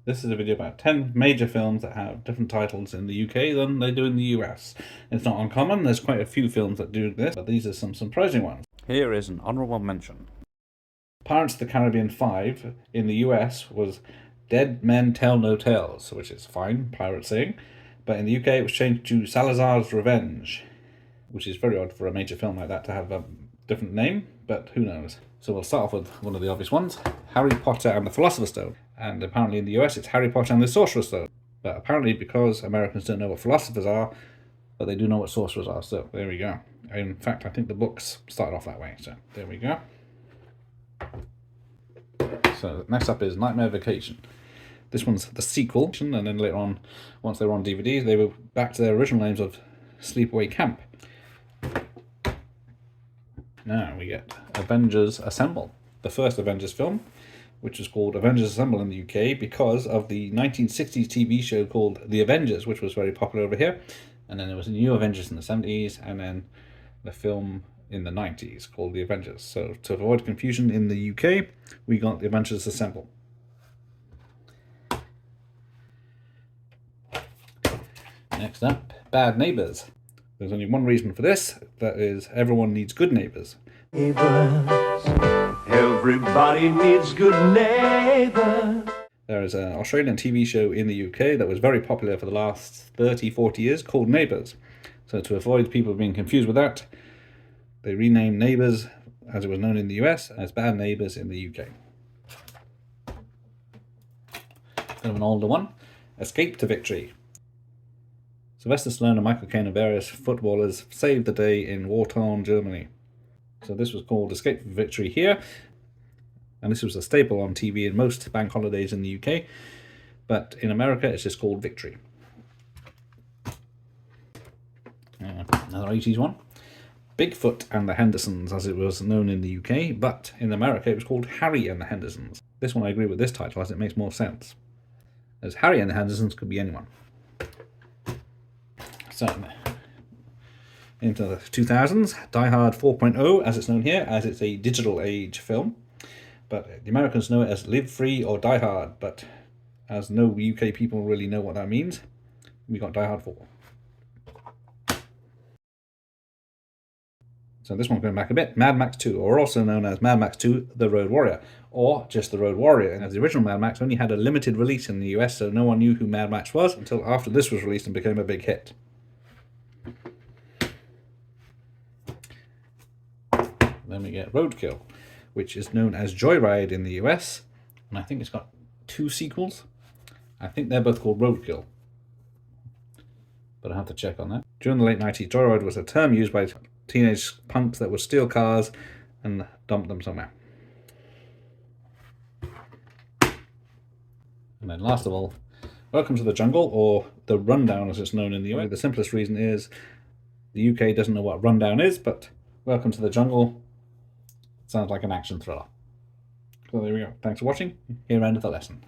This is a video about 10 major films that have different titles in the UK than they do in the US. It's not uncommon, there's quite a few films that do this, but these are some surprising ones. Here is an honourable mention. Pirates of the Caribbean 5 in the US was Dead Men Tell No Tales, which is fine, pirate saying, but in the UK it was changed to Salazar's Revenge, which is very odd for a major film like that to have a different name, but who knows. So we'll start off with one of the obvious ones, Harry Potter and the Philosopher's Stone. And apparently in the US it's Harry Potter and the Sorcerer's Stone. But apparently because Americans don't know what philosophers are, but they do know what sorcerers are, so there we go. In fact, I think the books started off that way, so there we go. So next up is Nightmare Vacation. This one's the sequel, and then later on, once they were on DVD, they were back to their original names of Sleepaway Camp. Now we get Avengers Assemble, the first Avengers film, which was called Avengers Assemble in the UK because of the 1960s TV show called The Avengers, which was very popular over here. And then there was a new Avengers in the 70s, and then the film in the 90s called The Avengers. So to avoid confusion in the UK, we got The Avengers Assemble. Next up, Bad Neighbours. There's only one reason for this, that is everyone needs good neighbours. Everybody needs good neighbours. There is an Australian TV show in the UK that was very popular for the last 30-40 years called Neighbours. So to avoid people being confused with that, they renamed Neighbours, as it was known in the US, as Bad Neighbours in the UK. Kind of an older one, Escape to Victory. Sylvester Stallone and Michael Caine and various footballers saved the day in war-torn Germany. So this was called Escape to Victory here, and this was a staple on TV in most bank holidays in the UK, but in America it's just called Victory. Another 80s one, Bigfoot and the Hendersons, as it was known in the UK, but in America it was called Harry and the Hendersons. This one I agree with this title as it makes more sense, as Harry and the Hendersons could be anyone. So, into the 2000s, Die Hard 4.0, as it's known here, as it's a digital age film. But the Americans know it as Live Free or Die Hard, but as no UK people really know what that means, we got Die Hard 4. So this one going back a bit, Mad Max 2, or also known as Mad Max 2, The Road Warrior, or just The Road Warrior, as the original Mad Max only had a limited release in the US, so no one knew who Mad Max was until after this was released and became a big hit. Then we get Roadkill, which is known as Joyride in the US, and I think it's got 2 sequels. I think they're both called Roadkill, but I have to check on that. During the late 90s, Joyride was a term used by teenage punks that would steal cars and dump them somewhere. And then last of all, Welcome to the Jungle, or The Rundown as it's known in the US. The simplest reason is the UK doesn't know what rundown is, but Welcome to the Jungle sounds like an action thriller. So there we go. Thanks for watching. Here endeth the lesson.